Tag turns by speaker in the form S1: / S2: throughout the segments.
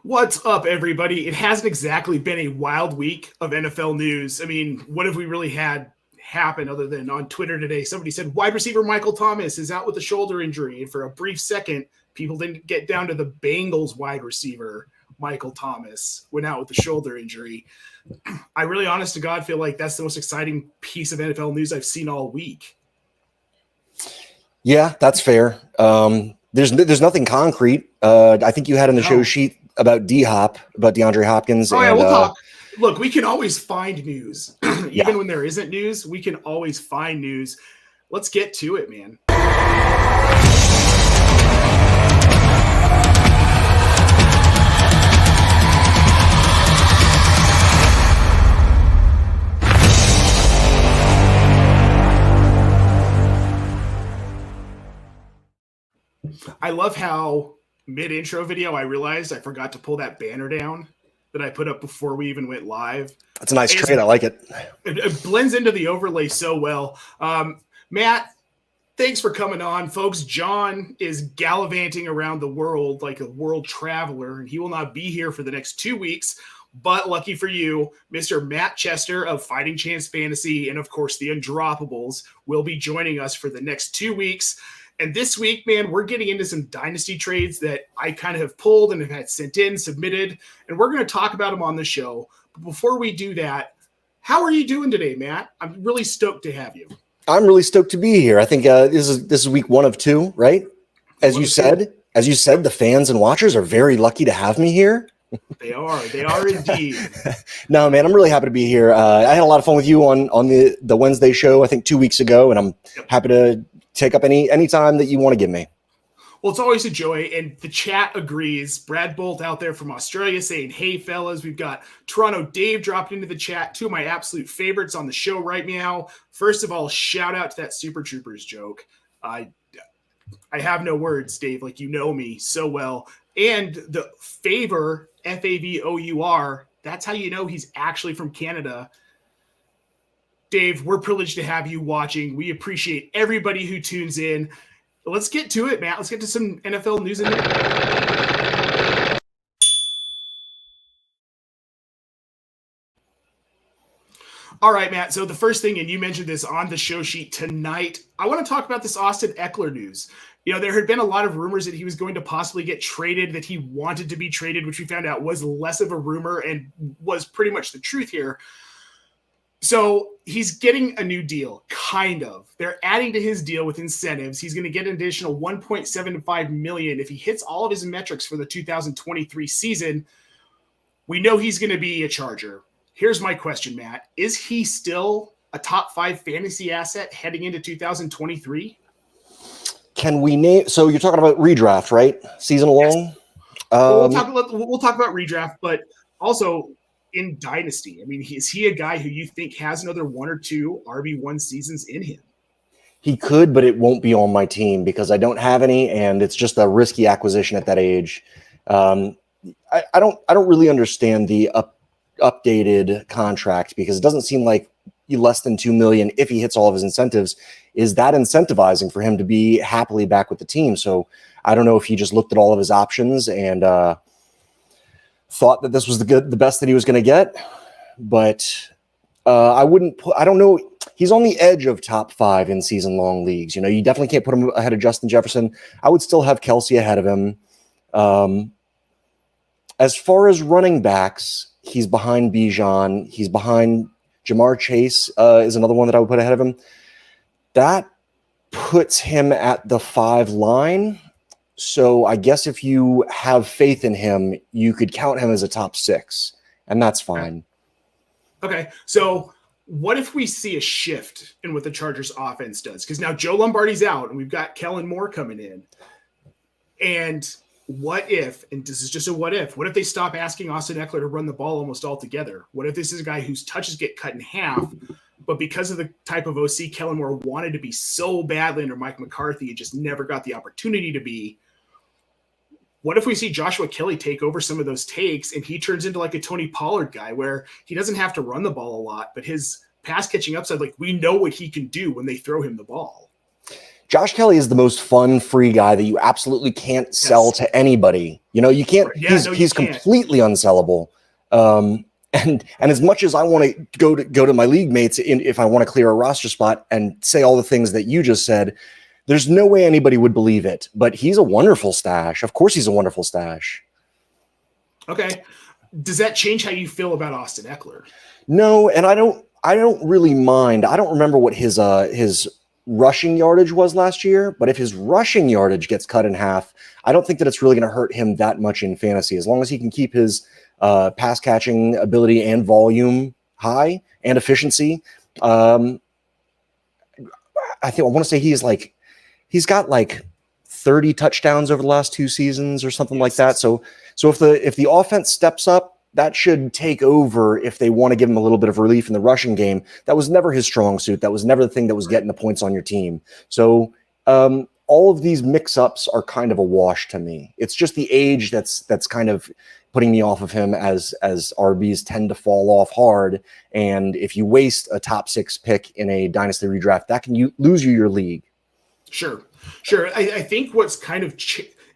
S1: What's up, everybody? It hasn't exactly been a wild week of NFL news. I mean, what have we really had happen other than on Twitter today? Somebody said wide receiver Michael Thomas is out with a shoulder injury. And for a brief second, people didn't get down to the Bengals wide receiver Michael Thomas went out with a shoulder injury. I really, honest to God, feel like that's the most exciting piece of NFL news I've seen all week.
S2: Yeah, that's fair. There's nothing concrete. I think you had in the show sheet about D-Hop, about DeAndre Hopkins.
S1: Oh, yeah, we'll talk. Look, we can always find news. Even when there isn't news, we can always find news. Let's get to it, man. I love how mid-intro video, I realized I forgot to pull that banner down that I put up before we even went live.
S2: That's a nice trade. I like it.
S1: It blends into the overlay so well. Matt, thanks for coming on. Folks, John is gallivanting around the world like a world traveler, and he will not be here for the next 2 weeks. But lucky for you, Mr. Matt Chester of Fighting Chance Fantasy and, of course, the Undroppables will be joining us for the next 2 weeks. And this week, man, we're getting into some Dynasty trades that I kind of have pulled and have had sent in, submitted, and we're going to talk about them on the show. But before we do that, how are you doing today, Matt? I'm really stoked to have you.
S2: I'm really stoked to be here. I think this is week 1 of 2, right? As you said, the fans and watchers are very lucky to have me here.
S1: They are indeed.
S2: No, man, I'm really happy to be here. I had a lot of fun with you on the Wednesday show, I think 2 weeks ago, and I'm happy to take up any time that you want to give me.
S1: Well, it's always a joy, and the chat agrees. Brad Bolt out there from Australia saying, hey, fellas. We've got Toronto Dave dropped into the chat, 2 of my absolute favorites on the show right now. First of all, shout out to that Super Troopers joke. I have no words, Dave, like you know me so well. And the Favor, F-A-V-O-U-R, that's how you know he's actually from Canada. Dave, we're privileged to have you watching. We appreciate everybody who tunes in. Let's get to it, Matt. Let's get to some NFL news in there. All right, Matt. So the first thing, and you mentioned this on the show sheet tonight, I want to talk about this Austin Ekeler news. You know, there had been a lot of rumors that he was going to possibly get traded, that he wanted to be traded, which we found out was less of a rumor and was pretty much the truth here. So he's getting a new deal, kind of. They're adding to his deal with incentives. He's going to get an additional $1.75 million if he hits all of his metrics for the 2023 season. We know he's going to be a Charger. Here's my question, Matt. Is he still a top 5 fantasy asset heading into 2023?
S2: Can we name? So you're talking about redraft, right? Season long.
S1: Yes. We'll talk about redraft, but also in Dynasty. I mean, is he a guy who you think has another 1 or 2 RB1 seasons in him?
S2: He could, but it won't be on my team because I don't have any, and it's just a risky acquisition at that age. I don't really understand the updated contract because it doesn't seem like less than $2 million if he hits all of his incentives. Is that incentivizing for him to be happily back with the team? So I don't know if he just looked at all of his options and thought that this was the best that he was going to get, but I don't know. He's on the edge of top 5 in season long leagues. You know, you definitely can't put him ahead of Justin Jefferson. I would still have Kelsey ahead of him. As far as running backs, he's behind Bijan. He's behind Jamar Chase is another one that I would put ahead of him. That puts him at the 5 line. So I guess if you have faith in him, you could count him as a top 6, and that's fine.
S1: Okay. So what if we see a shift in what the Chargers offense does? Because now Joe Lombardi's out, and we've got Kellen Moore coming in. And what if, and this is just a what if they stop asking Austin Ekeler to run the ball almost altogether? What if this is a guy whose touches get cut in half, but because of the type of OC Kellen Moore wanted to be so badly under Mike McCarthy, it just never got the opportunity to be? What if we see Joshua Kelly take over some of those takes and he turns into like a Tony Pollard guy where he doesn't have to run the ball a lot, but his pass catching upside, like we know what he can do when they throw him the ball?
S2: Josh Kelly is the most fun, free guy that you absolutely can't sell to anybody. You can't.
S1: Yeah,
S2: He's completely unsellable. And as much as I want to go to my league mates if I want to clear a roster spot and say all the things that you just said, there's no way anybody would believe it. But he's a wonderful stash. Of course, he's a wonderful stash.
S1: Okay. Does that change how you feel about Austin Ekeler?
S2: No, and I don't really mind. I don't remember what his rushing yardage was last year, but if his rushing yardage gets cut in half, I don't think that it's really going to hurt him that much in fantasy, as long as he can keep his pass catching ability and volume high and efficiency. I want to say he's got like 30 touchdowns over the last 2 seasons or something like that. So if the offense steps up, that should take over if they want to give him a little bit of relief in the rushing game. That was never his strong suit. That was never the thing that was getting the points on your team. So all of these mix-ups are kind of a wash to me. It's just the age that's kind of putting me off of him, as RBs tend to fall off hard. And if you waste a top 6 pick in a dynasty redraft, that can lose you your league.
S1: Sure. I think what's kind of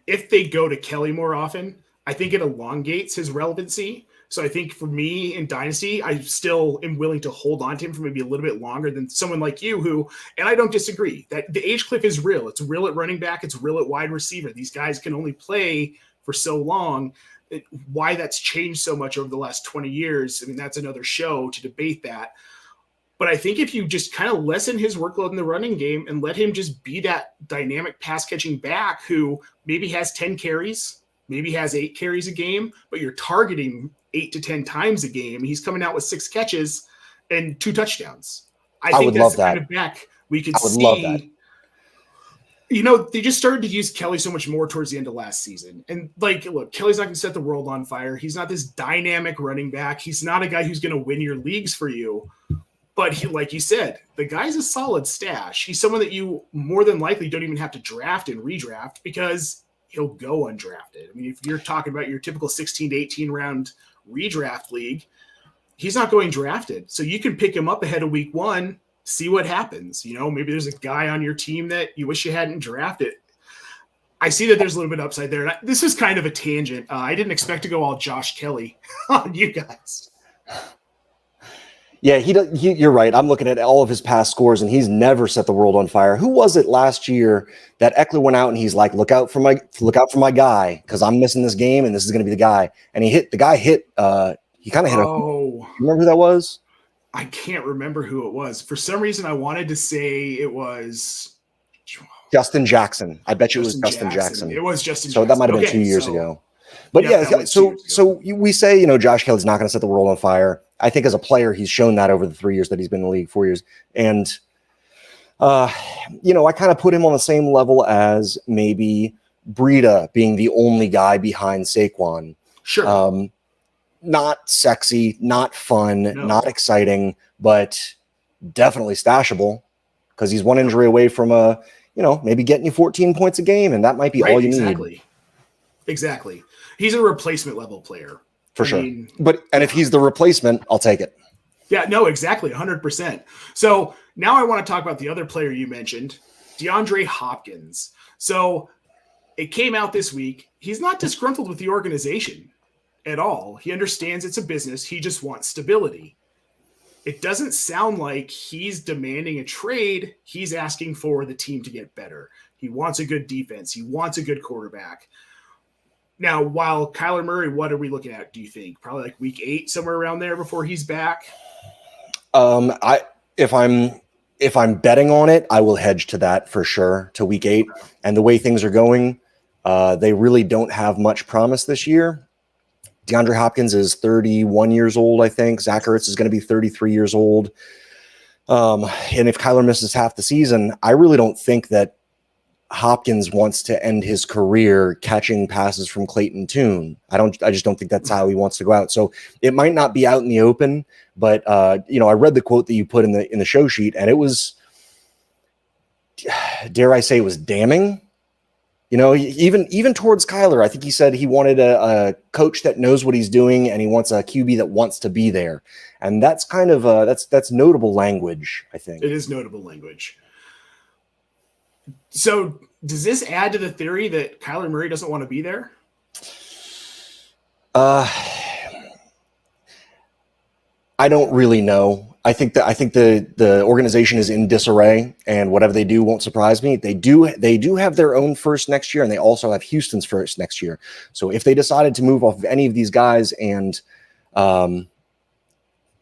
S1: if they go to Kelly more often, I think it elongates his relevancy. So I think for me in Dynasty, I still am willing to hold on to him for maybe a little bit longer than someone like you who, and I don't disagree, that the age cliff is real. It's real at running back. It's real at wide receiver. These guys can only play for so long. Why that's changed so much over the last 20 years, I mean, that's another show to debate that. But I think if you just kind of lessen his workload in the running game and let him just be that dynamic pass catching back who maybe has 10 carries, maybe has 8 carries a game, but you're targeting 8 to 10 times a game. He's coming out with 6 catches and 2 touchdowns. I think that's the kind of back we could see. Love that. They just started to use Kelly so much more towards the end of last season. And look, Kelly's not going to set the world on fire. He's not this dynamic running back. He's not a guy who's going to win your leagues for you. But he, like you said, the guy's a solid stash. He's someone that you more than likely don't even have to draft and redraft because he'll go undrafted. I mean, if you're talking about your typical 16 to 18 round redraft league, he's not going drafted. So you can pick him up ahead of week 1, see what happens. Maybe there's a guy on your team that you wish you hadn't drafted. I see that there's a little bit of upside there. This was kind of a tangent. I didn't expect to go all Josh Kelly on you guys.
S2: Yeah, you're right. I'm looking at all of his past scores, and he's never set the world on fire. Who was it last year that Ekeler went out and he's like, look out for my guy because I'm missing this game and this is going to be the guy. And he kind of hit. You remember who that was?
S1: I can't remember who it was. For some reason, I wanted to say it was
S2: Justin Jackson. I bet you it was Justin Jackson.
S1: It was Justin.
S2: So
S1: Jackson.
S2: that might have been 2 years ago. But so we say, Josh Kelly's not going to set the world on fire. I think as a player, he's shown that over the 3 years that he's been in the league, 4 years. And, I kind of put him on the same level as maybe Breida being the only guy behind Saquon.
S1: Sure.
S2: Not sexy, not fun, not exciting, but definitely stashable because he's one injury away from maybe getting you 14 points a game, and that might be all you need.
S1: Exactly. He's a replacement level player.
S2: For sure. And if he's the replacement, I'll take it.
S1: Yeah, no, exactly. 100%. So now I want to talk about the other player you mentioned, DeAndre Hopkins. So it came out this week. He's not disgruntled with the organization at all. He understands it's a business. He just wants stability. It doesn't sound like he's demanding a trade. He's asking for the team to get better. He wants a good defense. He wants a good quarterback. Now, while Kyler Murray, what are we looking at, do you think? Probably like week 8, somewhere around there before he's back?
S2: If I'm betting on it, I will hedge to that for sure, to week 8. And the way things are going, they really don't have much promise this year. DeAndre Hopkins is 31 years old, I think. Zach Ertz is going to be 33 years old. And if Kyler misses half the season, I really don't think that Hopkins wants to end his career catching passes from Clayton Tune. I just don't think that's how he wants to go out. So it might not be out in the open, but I read the quote that you put in the show sheet, and it was, dare I say, it was damning. Even towards Kyler, I think he said he wanted a coach that knows what he's doing, and he wants a QB that wants to be there. And that's kind of that's notable language, I think.
S1: It is notable language. So does this add to the theory that Kyler Murray doesn't want to be there?
S2: I don't really know. I think the organization is in disarray, and whatever they do won't surprise me. They do have their own first next year, and they also have Houston's first next year. So if they decided to move off of any of these guys and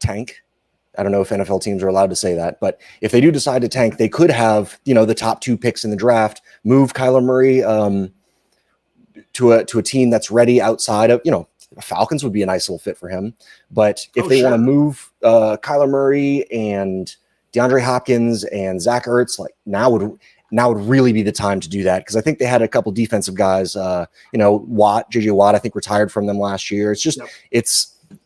S2: tank, I don't know if NFL teams are allowed to say that, but if they do decide to tank, they could have, the top 2 picks in the draft, move Kyler Murray to a team that's ready outside of, Falcons would be a nice little fit for him. But if they want to move Kyler Murray and DeAndre Hopkins and Zach Ertz, like now would really be the time to do that, because I think they had a couple defensive guys, JJ Watt, I think retired from them last year. It's just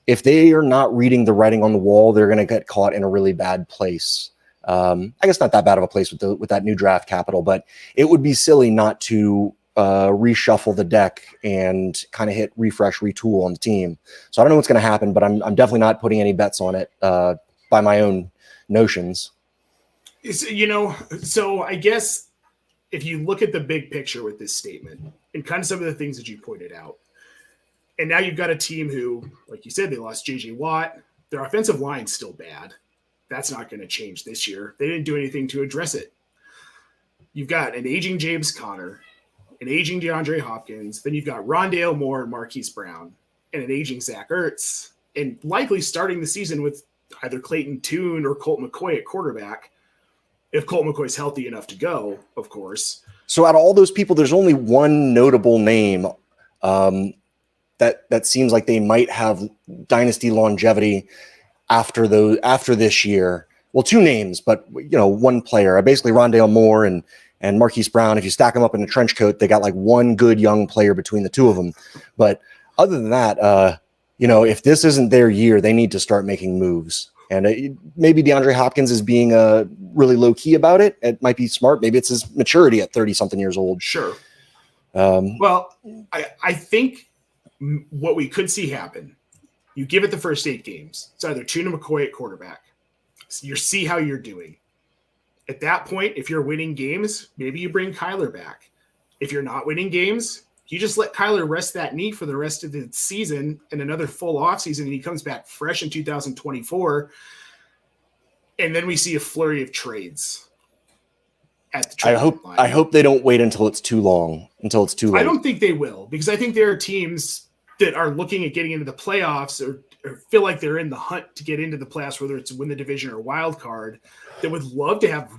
S2: if they are not reading the writing on the wall, they're going to get caught in a really bad place. I guess not that bad of a place with that new draft capital, but it would be silly not to reshuffle the deck and kind of hit refresh, retool on the team. So I don't know what's going to happen, but I'm definitely not putting any bets on it by my own notions.
S1: So I guess if you look at the big picture with this statement and kind of some of the things that you pointed out, and now you've got a team who, like you said, they lost JJ Watt. Their offensive line's still bad. That's not going to change this year. They didn't do anything to address it. You've got an aging James Conner, an aging DeAndre Hopkins. Then you've got Rondale Moore and Marquise Brown, and an aging Zach Ertz, and likely starting the season with either Clayton Tune or Colt McCoy at quarterback, if Colt McCoy's healthy enough to go, of course.
S2: So out of all those people, there's only one notable name that seems like they might have dynasty longevity after this year. Well, 2 names, but one player. Basically, Rondale Moore and Marquise Brown. If you stack them up in a trench coat, they got like one good young player between the 2 of them. But other than that, if this isn't their year, they need to start making moves. And maybe DeAndre Hopkins is being really low key about it. It might be smart. Maybe it's his maturity at 30-something years old.
S1: Sure. Well, I think what we could see happen, you give it the first 8 games. It's either Tune or McCoy at quarterback. So you see how you're doing. At that point, if you're winning games, maybe you bring Kyler back. If you're not winning games, you just let Kyler rest that knee for the rest of the season and another full offseason, and he comes back fresh in 2024. And then we see a flurry of trades at the trade deadline.
S2: I hope they don't wait until it's too long, until it's too late.
S1: I don't think they will, because I think there are teams that are looking at getting into the playoffs or feel like they're in the hunt to get into the playoffs, whether it's win the division or wild card, that would love to have,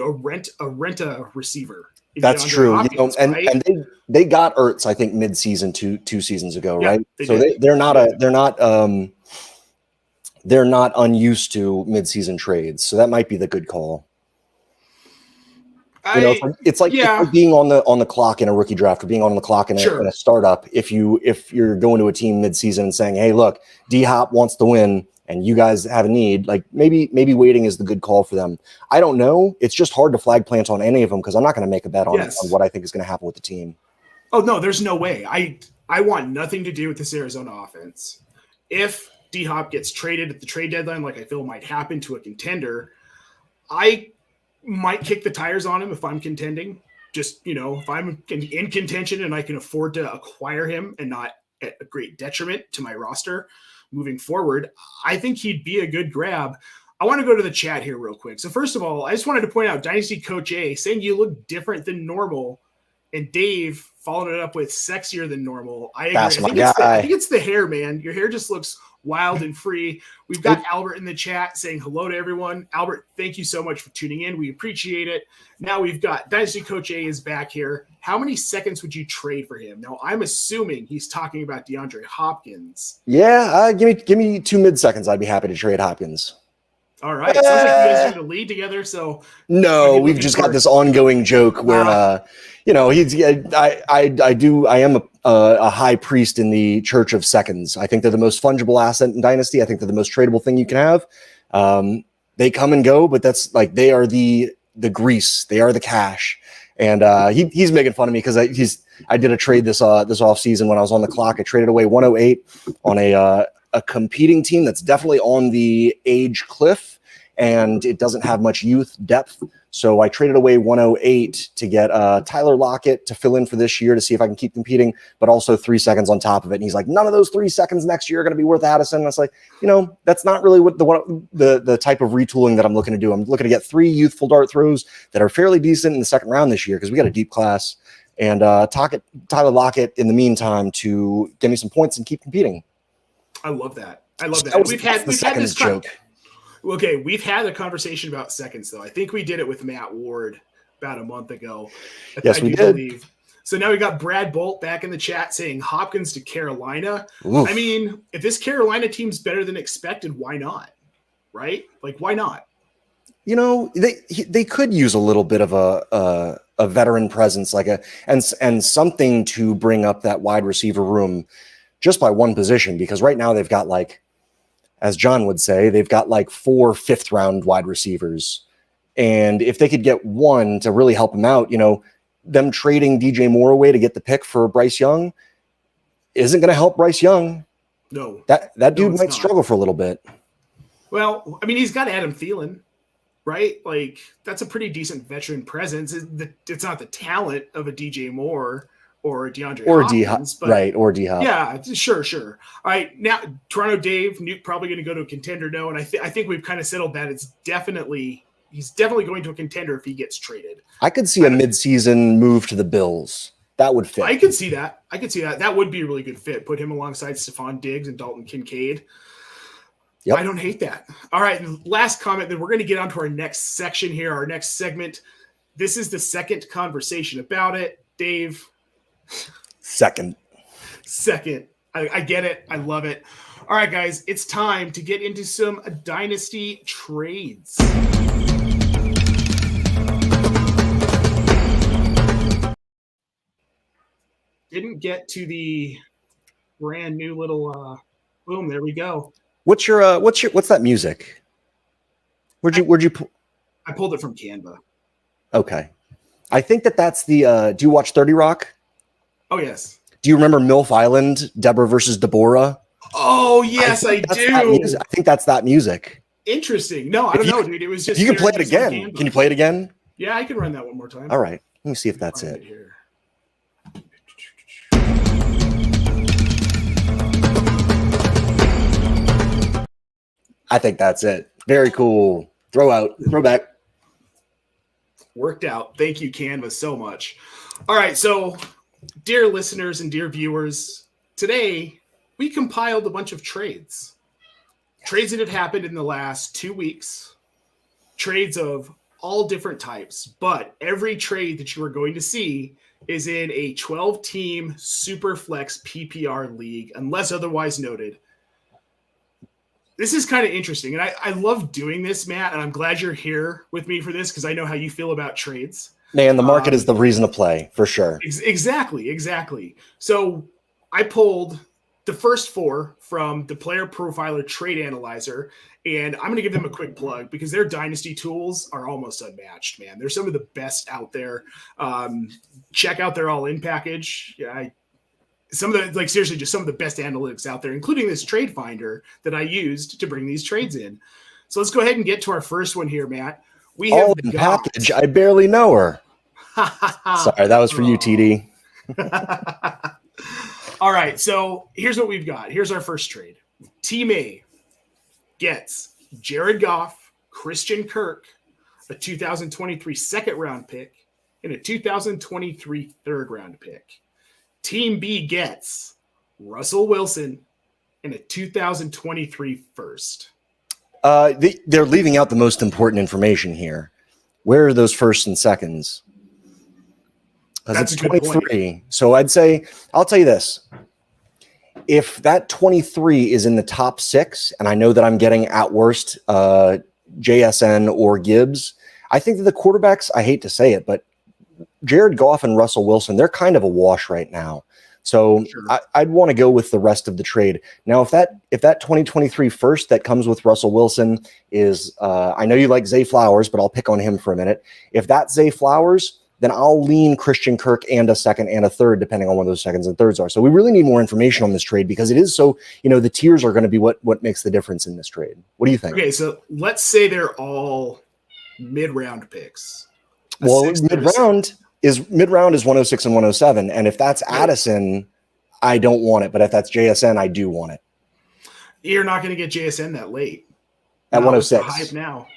S1: rent a receiver.
S2: That's true.
S1: Hopkins, right?
S2: And they got Ertz, I think, mid-season two seasons ago,
S1: Yeah,
S2: right? So they're not unused to mid-season trades. So that might be the good call. It's like being on the clock in a rookie draft or being on the clock in a startup. If you're going to a team mid-season and saying, "Hey, look, D-Hop wants to win, and you guys have a need," like maybe waiting is the good call for them. I don't know. It's just hard to flag plant on any of them because I'm not going to make a bet on what I think is going to happen with the team.
S1: Oh no, there's no way. I want nothing to do with this Arizona offense. If D-Hop gets traded at the trade deadline, like I feel might happen to a contender, I might kick the tires on him if I'm contending. Just, if I'm in contention and I can afford to acquire him and not at a great detriment to my roster moving forward, I think he'd be a good grab. I want to go to the chat here real quick. So first of all, I just wanted to point out Dynasty Coach A saying you look different than normal, and Dave followed it up with sexier than normal. I agree.
S2: That's
S1: I think it's the hair, man. Your hair just looks wild and free. We've got Albert in the chat saying hello to everyone. Albert, thank you so much for tuning in. We appreciate it. Now we've got Dynasty Coach A is back here. How many seconds would you trade for him? Now I'm assuming he's talking about DeAndre Hopkins.
S2: Yeah, give me 2 mid-seconds. I'd be happy to trade Hopkins.
S1: All right. Sounds like you guys are in the lead together. So
S2: no, we've just got this ongoing joke where I am a high priest in the church of seconds. I think they're the most fungible asset in Dynasty. I think they're the most tradable thing you can have. They come and go, but that's like they are the grease. They are the cash. And he's making fun of me because I did a trade this offseason when I was on the clock. I traded away 108 on a competing team that's definitely on the age cliff. and it doesn't have much youth depth. So I traded away 108 to get Tyler Lockett to fill in for this year to see if I can keep competing, but also 3 seconds on top of it. And he's like, none of those 3 seconds next year are going to be worth Addison. And I was like, that's not really what the type of retooling that I'm looking to do. I'm looking to get 3 youthful dart throws that are fairly decent in the second round this year because we got a deep class. And Tyler Lockett in the meantime to give me some points and keep competing.
S1: I love that. We've had this joke. Okay, we've had a conversation about seconds, though. I think we did it with Matt Ward about a month ago.
S2: Yes, we did.
S1: Believe. So now we got Brad Bolt back in the chat saying Hopkins to Carolina.
S2: Oof.
S1: I mean, if this Carolina team's better than expected, why not? Right? Like, why not?
S2: They could use a little bit of a veteran presence, and something to bring up that wide receiver room just by one position, because right now they've got, like, as John would say, they've got like 4 fifth-round wide receivers. And if they could get one to really help them out, them trading DJ Moore away to get the pick for Bryce Young isn't going to help Bryce Young.
S1: No.
S2: That dude might struggle for a little bit.
S1: Well, I mean, he's got Adam Thielen, right? Like, that's a pretty decent veteran presence. It's not the talent of a DJ Moore or DeAndre Hopkins,
S2: or D-Hop.
S1: Yeah, sure. All right, now Toronto Dave, Nuke probably going to go to a contender. No, and I think we've kind of settled that. He's definitely going to a contender if he gets traded.
S2: I could see a midseason move to the Bills. That would fit.
S1: I could see that. That would be a really good fit. Put him alongside Stephon Diggs and Dalton Kincaid. Yep. I don't hate that. All right, and last comment, then we're going to get on to our next section here, our next segment. This is the second conversation about it. Dave.
S2: Second.
S1: I get it. I love it. All right, guys, it's time to get into some Dynasty trades. Didn't get to the brand new little boom. There we go.
S2: What's that music? Where'd you pull?
S1: I pulled it from Canva.
S2: Okay. I think that's the do you watch 30 Rock?
S1: Oh, yes.
S2: Do you remember MILF Island, Deborah versus Deborah?
S1: Oh, yes, I do.
S2: I think that's that music.
S1: Interesting. No, I don't know, dude. It was just.
S2: You can play it again. Can you play it again?
S1: Yeah, I can run that one more time.
S2: All right. Let me see if that's it. I think that's it. Very cool. Throwback.
S1: Worked out. Thank you, Canva, so much. All right, so dear listeners and dear viewers, today we compiled a bunch of trades. Trades that have happened in the last 2 weeks. Trades of all different types, but every trade that you are going to see is in a 12-team Superflex PPR league, unless otherwise noted. This is kind of interesting, and I love doing this, Matt, and I'm glad you're here with me for this because I know how you feel about trades.
S2: Man, the market is the reason to play, for sure.
S1: Exactly. So I pulled the first 4 from the PlayerProfiler Trade Analyzer, and I'm going to give them a quick plug because their Dynasty tools are almost unmatched, man. They're some of the best out there. Check out their all-in package. Seriously, just some of the best analytics out there, including this trade finder that I used to bring these trades in. So let's go ahead and get to our first one here, Matt. We have
S2: all-in package. I barely know her. Sorry, that was for you, TD.
S1: All right, so here's what we've got. Here's our first trade. Team A gets Jared Goff, Christian Kirk, a 2023 second-round pick, and a 2023 third-round pick. Team B gets Russell Wilson and a 2023 first.
S2: They're leaving out the most important information here. Where are those firsts and seconds? Because it's 23. So I'll tell you this. If that 23 is in the top 6, and I know that I'm getting at worst JSN or Gibbs, I think that the quarterbacks, I hate to say it, but Jared Goff and Russell Wilson, they're kind of a wash right now. So sure. I'd want to go with the rest of the trade. Now, if that 2023 first that comes with Russell Wilson is, I know you like Zay Flowers, but I'll pick on him for a minute. If that's Zay Flowers, then I'll lean Christian Kirk and a second and a third, depending on what those seconds and thirds are. So we really need more information on this trade because it is so, the tiers are going to be what makes the difference in this trade. What do you think?
S1: Okay, so let's say they're all mid-round picks.
S2: Well, mid-round is 106 and 107. And if that's Addison, I don't want it. But if that's JSN, I do want it.
S1: You're not going to get JSN that late.
S2: At 106.
S1: Hype now.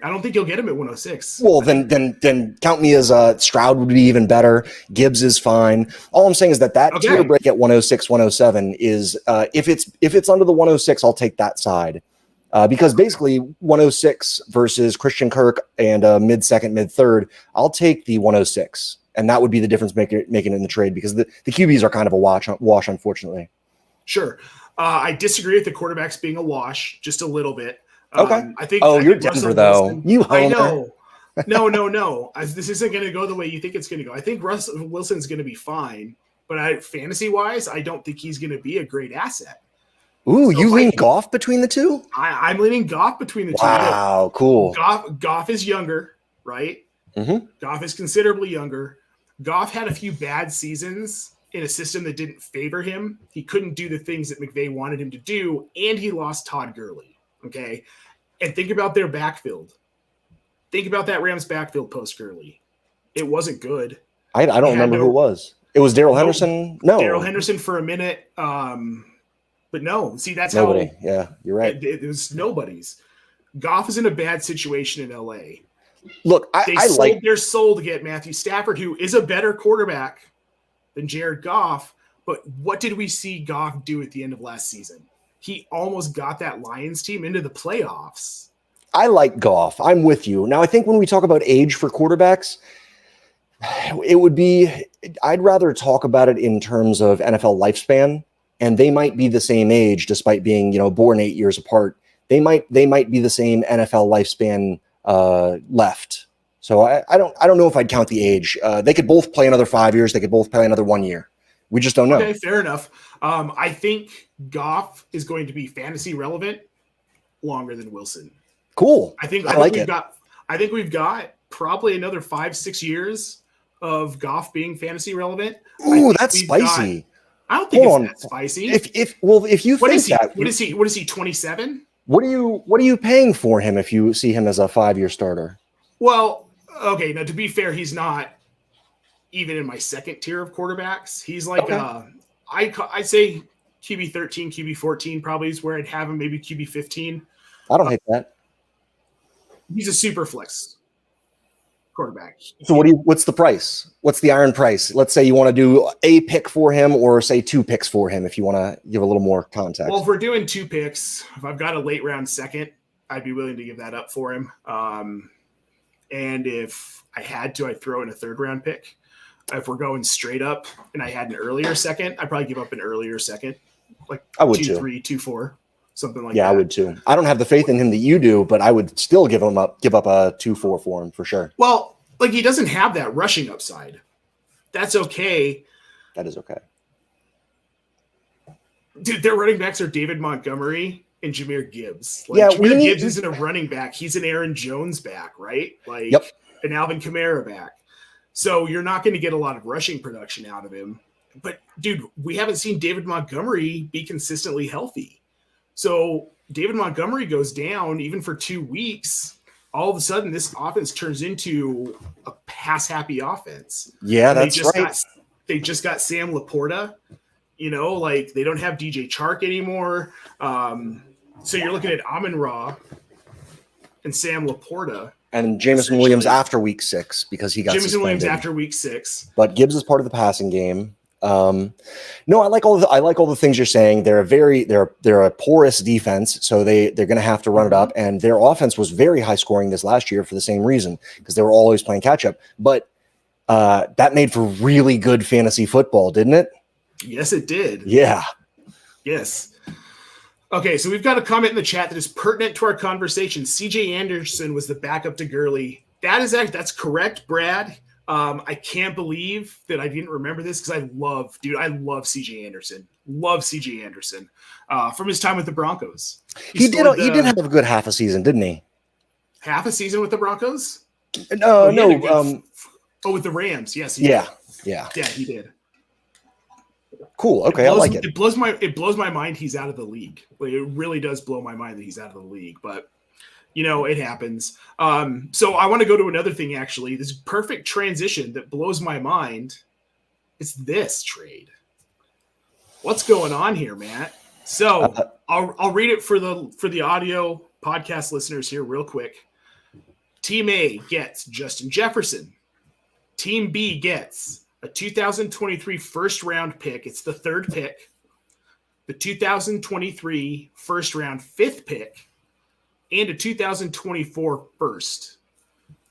S1: I don't think you'll get him at 106.
S2: Well, then count me as Stroud would be even better. Gibbs is fine. All I'm saying is that tier break at 106, 107 is if it's under the 106, I'll take that side. Because basically 106 versus Christian Kirk and mid-second, mid-third, I'll take the 106. And that would be the difference making it in the trade because the QBs are kind of a wash, unfortunately.
S1: Sure. I disagree with the quarterbacks being a wash just a little bit.
S2: Okay.
S1: I think.
S2: You're Denver, though. You homer.
S1: I know. No. This isn't going to go the way you think it's going to go. I think Russell Wilson's going to be fine, but fantasy-wise, I don't think he's going to be a great asset.
S2: Ooh, so you lean Goff between the two?
S1: I'm leaning Goff between the two.
S2: Wow, cool.
S1: Goff is younger, right?
S2: Mm-hmm.
S1: Goff is considerably younger. Goff had a few bad seasons in a system that didn't favor him. He couldn't do the things that McVay wanted him to do, and he lost Todd Gurley. Okay. And think about their backfield. Think about that Rams backfield post Gurley. It wasn't good.
S2: I don't remember who it was. It was Darrell Henderson? No.
S1: Darrell Henderson for a minute. But no. See, that's
S2: nobody.
S1: How.
S2: Yeah, you're right.
S1: It was nobody's. Goff is in a bad situation in LA.
S2: Look,
S1: they're sold to get Matthew Stafford, who is a better quarterback than Jared Goff. But what did we see Goff do at the end of last season? He almost got that Lions team into the playoffs.
S2: I like Goff. I'm with you. Now, I think when we talk about age for quarterbacks, I'd rather talk about it in terms of NFL lifespan, and they might be the same age despite being, born 8 years apart. They might be the same NFL lifespan left. So I don't know if I'd count the age. They could both play another 5 years. They could both play another 1 year. We just don't know.
S1: Okay, fair enough. I think Goff is going to be fantasy relevant longer than Wilson.
S2: Cool.
S1: I think we've got probably another 5-6 years of Goff being fantasy relevant.
S2: Ooh, that's spicy.
S1: I don't think it's that spicy.
S2: What
S1: is he? 27?
S2: What are you paying for him if you see him as a 5-year starter?
S1: Well, okay. Now, to be fair, he's not even in my second tier of quarterbacks. He's like, I'd say QB 13, QB 14 probably is where I'd have him, maybe QB 15.
S2: I don't hate that.
S1: He's a super flex quarterback.
S2: So what's the price? What's the iron price? Let's say you want to do a pick for him or say 2 picks for him if you want to give a little more context.
S1: Well, if we're doing 2 picks, if I've got a late round second, I'd be willing to give that up for him. And if I had to, I'd throw in a 3rd round pick. If we're going straight up and I had an earlier second, I'd probably give up an earlier second, like
S2: I would
S1: 2-3, 2-4, something like that.
S2: Yeah, I would too. I don't have the faith in him that you do, but I would still give up a 2-4 for him for sure.
S1: Well, like he doesn't have that rushing upside. That's okay.
S2: That is okay.
S1: Dude, their running backs are David Montgomery and Jahmyr Gibbs.
S2: Jahmyr
S1: Gibbs isn't a running back. He's an Aaron Jones back, right? An Alvin Kamara back. So you're not going to get a lot of rushing production out of him. But, dude, we haven't seen David Montgomery be consistently healthy. So David Montgomery goes down even for 2 weeks. All of a sudden, this offense turns into a pass-happy offense.
S2: Yeah, that's right.
S1: They just got Sam Laporta. They don't have DJ Chark anymore. So you're looking at Amon-Ra and Sam Laporta.
S2: And Jameson Williams after week 6 because he got
S1: Jameson
S2: suspended.
S1: Williams after week 6.
S2: But Gibbs is part of the passing game. No, I like all the things you're saying. They're a porous defense, so they're going to have to run it up. And their offense was very high scoring this last year for the same reason because they were always playing catch up. But that made for really good fantasy football, didn't it?
S1: Yes, it did.
S2: Yeah.
S1: Yes. Okay, so we've got a comment in the chat that is pertinent to our conversation. CJ Anderson was the backup to Gurley. That's correct, Brad. I can't believe that I didn't remember this because I love CJ Anderson. Love CJ Anderson from his time with the Broncos.
S2: He did have a good half a season, didn't he?
S1: Half a season with the Broncos?
S2: No.
S1: Oh, with the Rams. Yes.
S2: Yeah.
S1: Yeah, he did.
S2: Cool. Okay. I like it.
S1: It blows my mind he's out of the league. Like, it really does blow my mind that he's out of the league, but it happens. So I want to go to another thing, actually. This perfect transition that blows my mind. It's this trade. What's going on here, Matt? So I'll read it for the audio podcast listeners here real quick. Team A gets Justin Jefferson. Team B gets a 2023 first round pick. It's the third pick. The 2023 first round fifth pick and a 2024 first.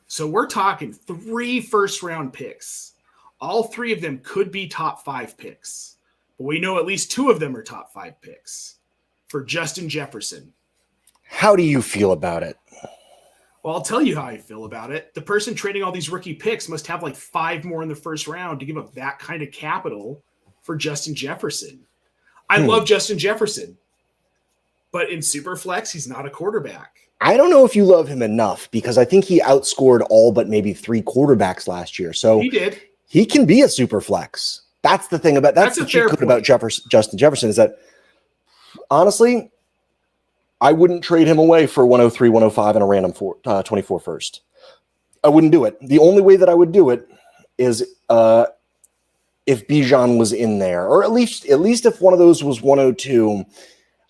S1: So we're talking 3 first round picks. All 3 of them could be top 5 picks, but we know at least 2 of them are top 5 picks for Justin Jefferson.
S2: How do you feel about it?
S1: Well, I'll tell you how I feel about it. The person trading all these rookie picks must have like 5 more in the first round to give up that kind of capital for Justin Jefferson. I love Justin Jefferson, but in Superflex, he's not a quarterback.
S2: I don't know if you love him enough because I think he outscored all but maybe 3 quarterbacks last year. So
S1: he did.
S2: He can be a Superflex. That's the thing about that's the cheat code about Justin Jefferson is that honestly, I wouldn't trade him away for 103, 105, and a random 24 first. I wouldn't do it. The only way that I would do it is if Bijan was in there, or at least if one of those was 102.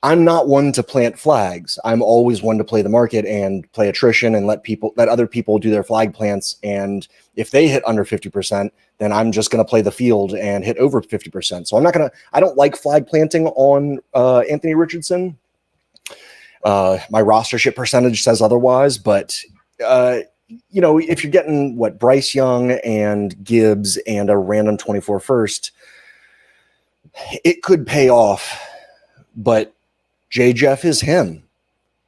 S2: I'm not one to plant flags. I'm always one to play the market and play attrition and let other people do their flag plants. And if they hit under 50%, then I'm just going to play the field and hit over 50%. So I don't like flag planting on Anthony Richardson. My rostership percentage says otherwise, but if you're getting Bryce Young and Gibbs and a random 24 first, it could pay off, but JJeff is him.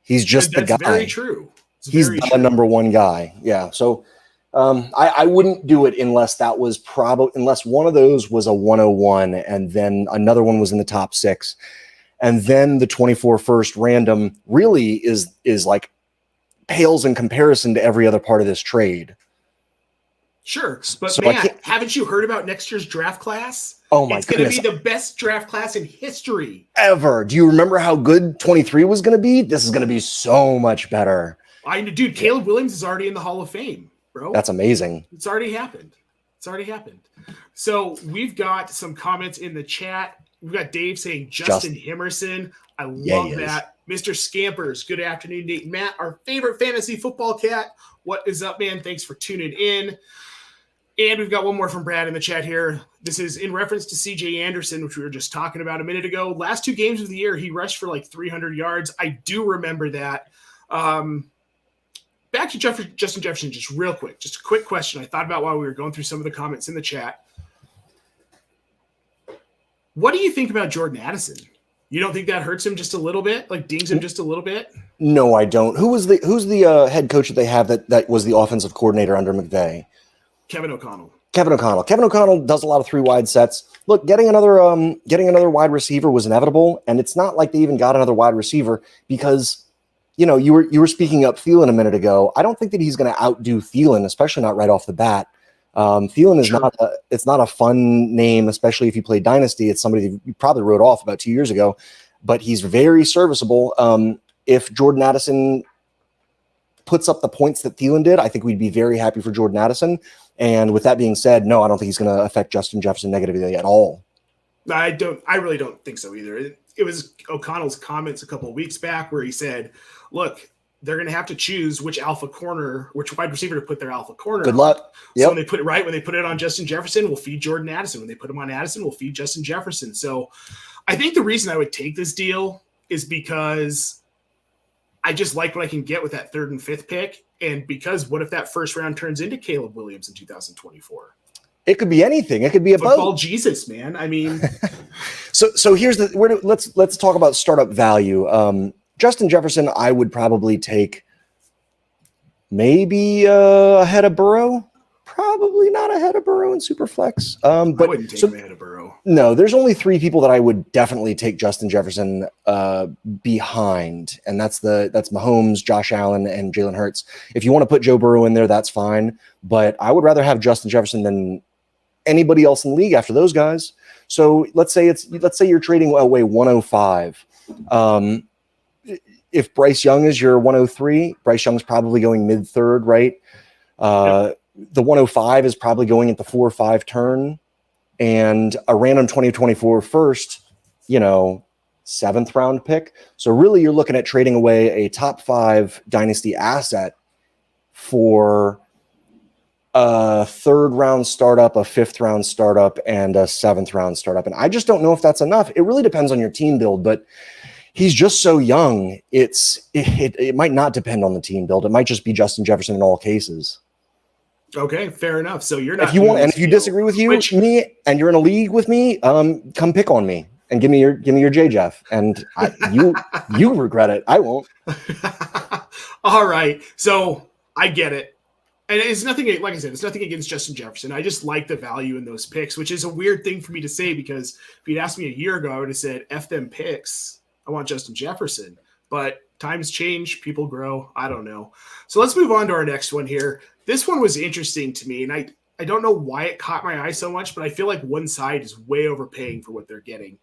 S2: He's just the guy.
S1: Very true.
S2: He's the number one guy. Yeah. So I wouldn't do it unless one of those was a 101 and then another one was in the top 6. And then the 24 first random really is like pales in comparison to every other part of this trade.
S1: Sure. But so Matt, haven't you heard about next year's draft class?
S2: Oh my
S1: It's going to be the best draft class in history
S2: ever. Do you remember how good 23 was going to be? This is going to be so much better.
S1: Dude, Caleb Williams is already in the Hall of Fame, bro.
S2: That's amazing.
S1: It's already happened. So we've got some comments in the chat. We've got Dave saying Justin Himerson. I love that. Mr. Scampers, good afternoon, Nate and Matt, our favorite fantasy football cat. What is up, man? Thanks for tuning in. And we've got one more from Brad in the chat here. This is in reference to CJ Anderson, which we were just talking about a minute ago. Last 2 games of the year, he rushed for like 300 yards. I do remember that. Back to Justin Jefferson, just real quick. Just a quick question I thought about while we were going through some of the comments in the chat. What do you think about Jordan Addison? You don't think that hurts him just a little bit? Like dings him just a little bit?
S2: No, I don't. Who's the head coach that they have that was the offensive coordinator under McVay?
S1: Kevin O'Connell. Kevin
S2: O'Connell does a lot of 3 wide sets. Look, getting another wide receiver was inevitable, and it's not like they even got another wide receiver because you were speaking up Thielen a minute ago. I don't think that he's going to outdo Thielen, especially not right off the bat. Thielen is not a fun name, especially if you play Dynasty. It's somebody that you probably wrote off about 2 years ago, but he's very serviceable. If Jordan Addison puts up the points that Thielen did, I think we'd be very happy for Jordan Addison. And with that being said, no, I don't think he's going to affect Justin Jefferson negatively at all.
S1: I really don't think so either. It was O'Connell's comments a couple of weeks back where he said, look, they're going to have to choose which wide receiver to put their alpha corner.
S2: Good luck.
S1: Yep. So when they put it on Justin Jefferson, we'll feed Jordan Addison. When they put him on Addison, we'll feed Justin Jefferson. So I think the reason I would take this deal is because I just like what I can get with that 3rd and 5th pick. And because what if that first round turns into Caleb Williams in 2024?
S2: It could be anything. It could be a
S1: football Jesus, man. I mean,
S2: so here's let's talk about startup value. Justin Jefferson, I would probably take maybe ahead of Burrow. probably not ahead of Burrow in Superflex.
S1: I
S2: But
S1: wouldn't take him ahead of Burrow.
S2: No, there's only 3 people that I would definitely take Justin Jefferson behind, and that's Mahomes, Josh Allen, and Jalen Hurts. If you want to put Joe Burrow in there, that's fine. But I would rather have Justin Jefferson than anybody else in the league after those guys. So let's say you're trading away 105. If Bryce Young is your 103, Bryce Young's probably going mid-third, right?
S1: Yep.
S2: The 105 is probably going at the 4 or 5 turn, and a random 2024 first, 7th round pick. So really you're looking at trading away a top 5 dynasty asset for a 3rd round startup, a 5th round startup, and a 7th round startup. And I just don't know if that's enough. It really depends on your team build, but he's just so young. It might not depend on the team build. It might just be Justin Jefferson in all cases.
S1: Okay, fair enough. So you're not.
S2: If you disagree with me, and you're in a league with me, come pick on me and give me your JJeff, and you regret it. I won't.
S1: All right, so I get it, and it's nothing. Like I said, it's nothing against Justin Jefferson. I just like the value in those picks, which is a weird thing for me to say because if you'd asked me a year ago, I would have said, "F them picks. I want Justin Jefferson." But times change, people grow. I don't know. So let's move on to our next one here. This one was interesting to me, and I don't know why it caught my eye so much, but I feel like one side is way overpaying for what they're getting.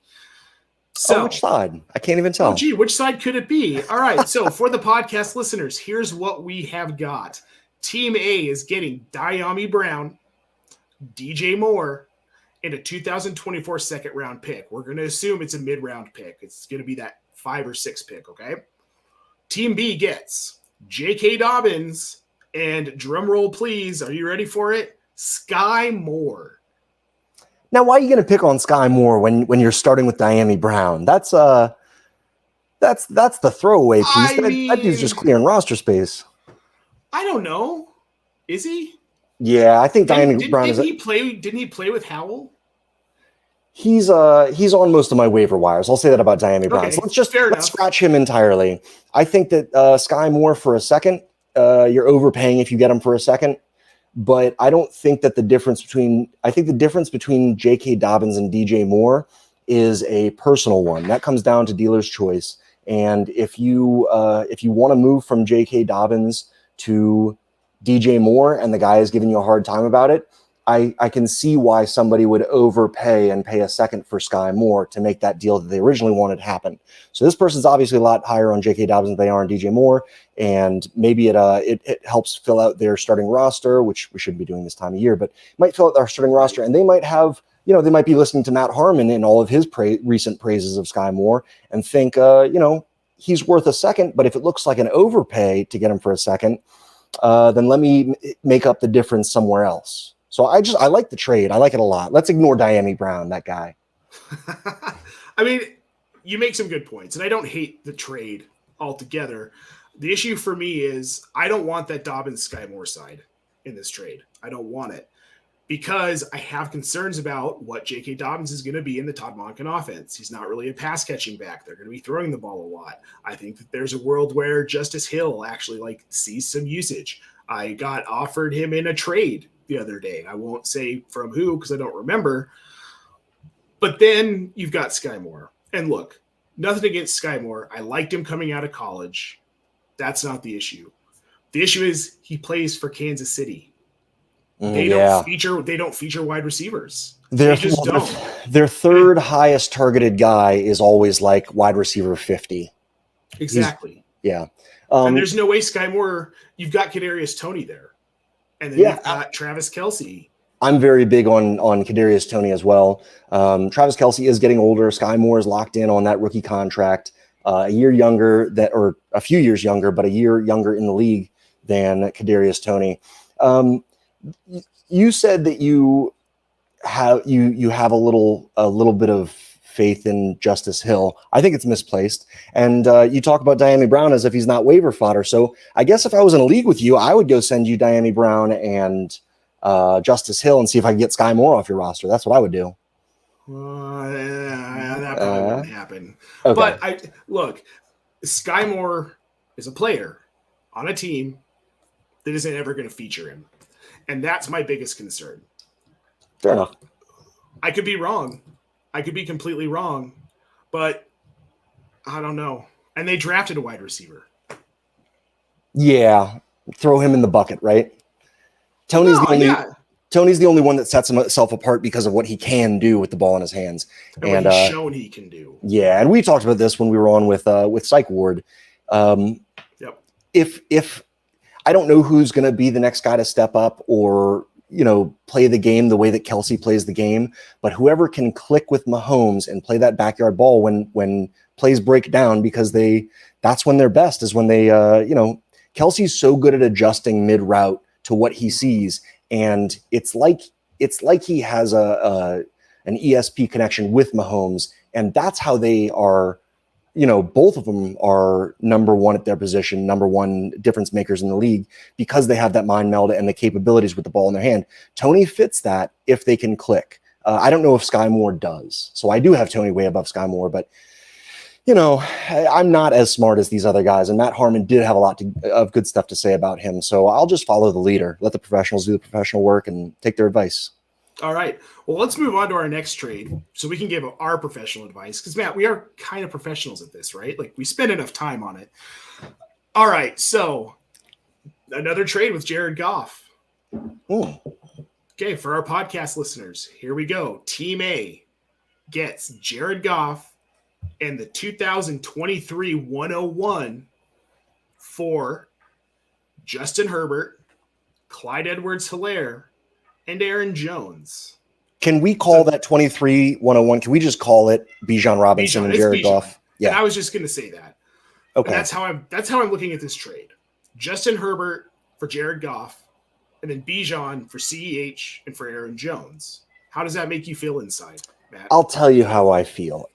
S1: So
S2: which side? I can't even tell.
S1: Oh, gee, which side could it be? All right, so for the podcast listeners, here's what we have got. Team A is getting Dyami Brown, DJ Moore, and a 2024 second round pick. We're going to assume it's a mid-round pick. It's going to be that 5 or 6 pick, okay? Team B gets J.K. Dobbins and, drumroll please, are you ready for it? Sky Moore.
S2: Now, why are you going to pick on Sky Moore when you're starting with Dyami Brown? That's the throwaway piece. That dude's just clearing roster space.
S1: I don't know. Is he?
S2: Yeah, I think Dyami Brown is.
S1: Didn't he play with Howell?
S2: He's on most of my waiver wires. I'll say that about Dyami Brown.
S1: Okay,
S2: So let's scratch him entirely. I think that Sky Moore for a second, you're overpaying if you get him for a second. But I don't think that the difference between J.K. Dobbins and DJ Moore is a personal one. That comes down to dealer's choice. And if you want to move from J.K. Dobbins to DJ Moore and the guy is giving you a hard time about it, I can see why somebody would overpay and pay a second for Sky Moore to make that deal that they originally wanted happen. So this person's obviously a lot higher on J.K. Dobbins than they are on DJ Moore, and maybe it helps fill out their starting roster, which we shouldn't be doing this time of year, but it might fill out their starting roster, and they might have, they might be listening to Matt Harmon and all of his recent praises of Sky Moore and think, he's worth a second, but if it looks like an overpay to get him for a second, then let me make up the difference somewhere else. So I like the trade. I like it a lot. Let's ignore Dyami Brown, that guy.
S1: I mean, you make some good points, and I don't hate the trade altogether. The issue for me is I don't want that Dobbins Sky Moore side in this trade. I don't want it because I have concerns about what J.K. Dobbins is going to be in the Todd Monken offense. He's not really a pass-catching back. They're going to be throwing the ball a lot. I think that there's a world where Justice Hill actually sees some usage. I got offered him in a trade the other day. I won't say from who because I don't remember. But then you've got Sky Moore. And look, nothing against Sky Moore. I liked him coming out of college. That's not the issue. The issue is he plays for Kansas City. They don't feature wide receivers. They just don't.
S2: Their third highest targeted guy is always wide receiver 50.
S1: Exactly.
S2: Yeah.
S1: And there's no way Sky Moore, you've got Kadarius Toney there. And then you've got Travis Kelce.
S2: I'm very big on Kadarius Toney as well. Travis Kelce is getting older. Sky Moore is locked in on that rookie contract. A year younger, or a few years younger, but a year younger in the league than Kadarius Toney. You said that you have a little bit of faith in Justice Hill. I think it's misplaced. And you talk about Dyami Brown as if he's not waiver fodder. So I guess if I was in a league with you, I would go send you Dyami Brown and Justice Hill and see if I can get Sky Moore off your roster. That's what I would do.
S1: That probably wouldn't happen.
S2: Okay.
S1: But look, Sky Moore is a player on a team that isn't ever going to feature him. And that's my biggest concern.
S2: Fair enough.
S1: I could be wrong. I could be completely wrong, but I don't know. And they drafted a wide receiver.
S2: Yeah. Throw him in the bucket, right? Tony's the only one that sets himself apart because of what he can do with the ball in his hands.
S1: And what he's shown he can do.
S2: Yeah, and we talked about this when we were on with Psych Ward.
S1: Yep.
S2: If I don't know who's going to be the next guy to step up or play the game the way that Kelsey plays the game, but whoever can click with Mahomes and play that backyard ball when plays break down, because that's when they're best, is when they Kelsey's so good at adjusting mid route to what he sees, and it's like he has an ESP connection with Mahomes, and that's how they are. Both of them are number one at their position, number one difference makers in the league, because they have that mind meld and the capabilities with the ball in their hand. Tony fits that if they can click. I don't know if Sky Moore does. So I do have Tony way above Sky Moore, but I'm not as smart as these other guys. And Matt Harmon did have a lot of good stuff to say about him. So I'll just follow the leader, let the professionals do the professional work and take their advice.
S1: All right. Well, let's move on to our next trade so we can give our professional advice. Because, Matt, we are kind of professionals at this, right? Like, we spend enough time on it. All right. So, another trade with Jared Goff.
S2: Ooh.
S1: Okay. For our podcast listeners, here we go. Team A gets Jared Goff and the 2023 101 for Justin Herbert, Clyde Edwards-Helaire, and Aaron Jones.
S2: Can we call that 23-101? Can we just call it Bijan Robinson and Jared Goff?
S1: Yeah, and I was just going to say that.
S2: Okay,
S1: and that's how I'm looking at this trade. Justin Herbert for Jared Goff, and then Bijan for CEH and for Aaron Jones. How does that make you feel inside, Matt?
S2: I'll tell you how I feel.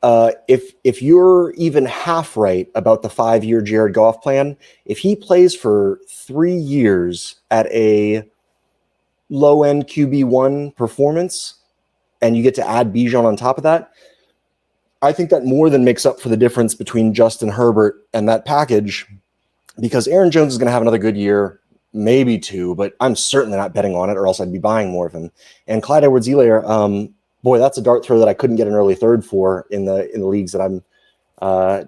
S2: If you're even half right about the 5-year Jared Goff plan, if he plays for 3 years at a low-end QB1 performance, and you get to add Bijan on top of that, I think that more than makes up for the difference between Justin Herbert and that package, because Aaron Jones is going to have another good year, maybe 2, but I'm certainly not betting on it, or else I'd be buying more of him. And Clyde Edwards-Helaire, boy, that's a dart throw that I couldn't get an early third for in the leagues that I'm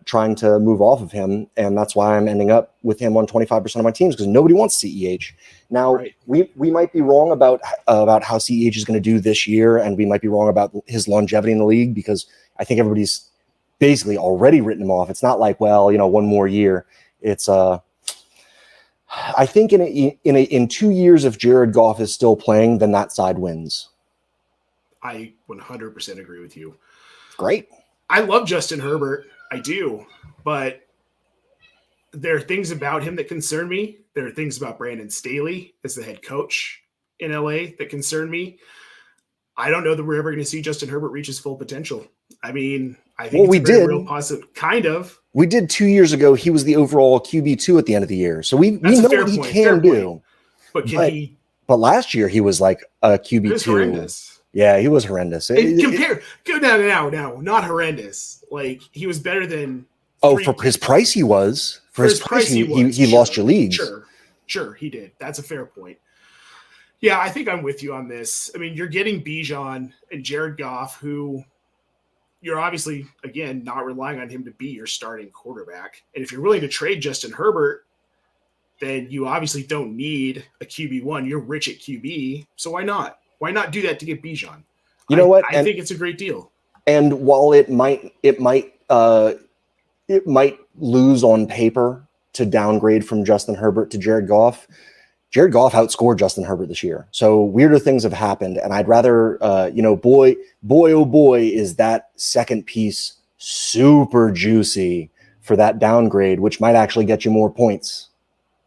S2: trying to move off of him, and that's why I'm ending up with him on 25% of my teams, because nobody wants CEH. Now,
S1: right.
S2: we might be wrong about how CEH is going to do this year, and we might be wrong about his longevity in the league, because I think everybody's basically already written him off. It's not like, well, one more year. It's I think in 2 years, if Jared Goff is still playing, then that side wins.
S1: I 100% agree with you.
S2: Great.
S1: I love Justin Herbert. I do, but there are things about him that concern me. There are things about Brandon Staley as the head coach in LA that concern me. I don't know that we're ever going to see Justin Herbert reach his full potential. I mean, I think
S2: we did.
S1: Real positive, kind of.
S2: We did 2 years ago. He was the overall QB2 at the end of the year, so we know what he can do.
S1: But can he?
S2: But last year he was like a QB2.
S1: He was horrendous.
S2: Yeah, he was horrendous.
S1: Go now, not horrendous. Like, he was better than.
S2: For his price, he was. For his price, he lost your leagues.
S1: Sure, he did. That's a fair point. Yeah, I think I'm with you on this. I mean, you're getting Bijan and Jared Goff, who you're obviously, again, not relying on him to be your starting quarterback. And if you're willing to trade Justin Herbert, then you obviously don't need a QB1. You're rich at QB, so why not? Why not do that to get Bijan?
S2: You know what?
S1: I think it's a great deal.
S2: And while it might lose on paper to downgrade from Justin Herbert to Jared Goff outscored Justin Herbert this year. So weirder things have happened, and I'd rather, boy, oh boy, is that second piece super juicy for that downgrade, which might actually get you more points.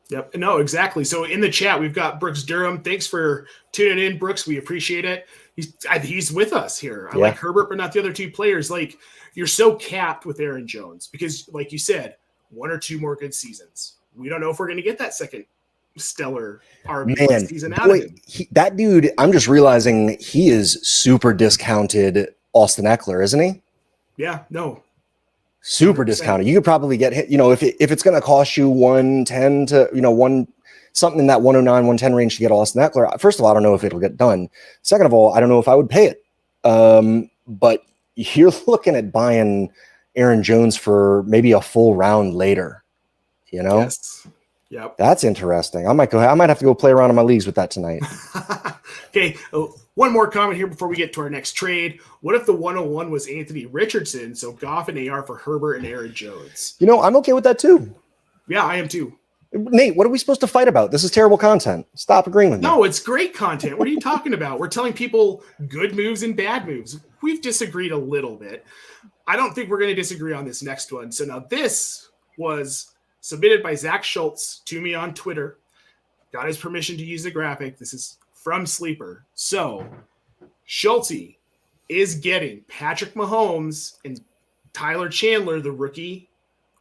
S1: Yep. No, exactly. So in the chat, we've got Brooks Durham. Thanks for tuning in, Brooks. We appreciate it. He's with us here. I like Herbert, but not the other two players. Like, you're so capped with Aaron Jones because, like you said, 1 or 2 more good seasons. We don't know if we're going to get that second stellar RB season out of him.
S2: That dude, I'm just realizing he is super discounted Austin Ekeler, isn't he?
S1: Yeah, no.
S2: Super
S1: 100%.
S2: discounted. You could probably get hit, if it's going to cost you 110 to, something in that 109, 110 range to get Austin Ekeler. First of all, I don't know if it'll get done. Second of all, I don't know if I would pay it. But you're looking at buying Aaron Jones for maybe a full round later,
S1: Yes. Yep.
S2: That's interesting. I might have to go play around in my leagues with that tonight.
S1: Okay. One more comment here before we get to our next trade. What if the 101 was Anthony Richardson? So Goff and AR for Herbert and Aaron Jones.
S2: I'm okay with that too.
S1: Yeah, I am too.
S2: Nate, what are we supposed to fight about? This is terrible content. Stop agreeing with me.
S1: No, it's great content. What are you talking about? We're telling people good moves and bad moves. We've disagreed a little bit. I don't think we're going to disagree on this next one. So now this was submitted by Zach Schultz to me on Twitter. Got his permission to use the graphic. This is from Sleeper. So Schultz is getting Patrick Mahomes and Tyler Chandler, the rookie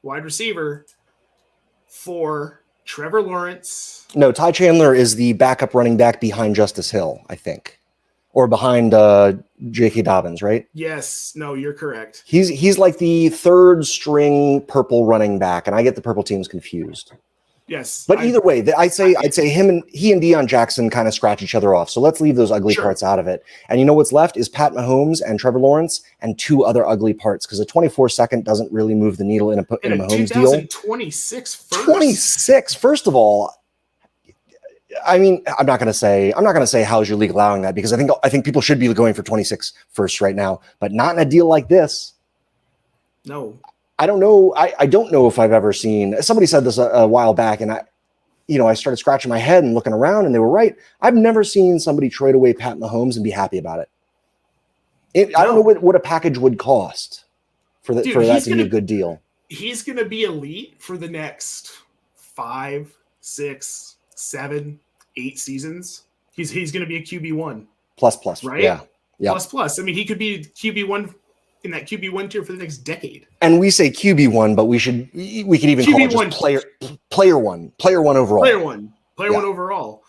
S1: wide receiver, for Trevor Lawrence.
S2: No, Ty Chandler is the backup running back behind Justice Hill, I think, or behind J.K. Dobbins, right?
S1: Yes. No, you're correct.
S2: He's like the third string purple running back, and I get the purple teams confused.
S1: Yes.
S2: But either way, I'd say he and Deion Jackson kind of scratch each other off. So let's leave those ugly parts out of it. And you know what's left is Pat Mahomes and Trevor Lawrence and two other ugly parts, because a 24-second doesn't really move the needle in a Mahomes deal.
S1: 2026 first.
S2: 26. First of all, I mean, I'm not going to say how's your league allowing that, because I think people should be going for 26 first right now, but not in a deal like this.
S1: No.
S2: I don't know. I don't know if I've ever seen. Somebody said this a while back, and I started scratching my head and looking around, and they were right. I've never seen somebody trade away Pat Mahomes and be happy about it. I don't know what a package would cost for that to be a good deal. He's
S1: going to be elite for the next 5, 6, 7, 8 seasons. He's going to be a QB1
S2: plus,
S1: right?
S2: Yeah.
S1: Plus. I mean, he could be QB1 in that QB1 tier for the next decade.
S2: And we say QB1, but we could even call it just player one overall.
S1: Player one overall.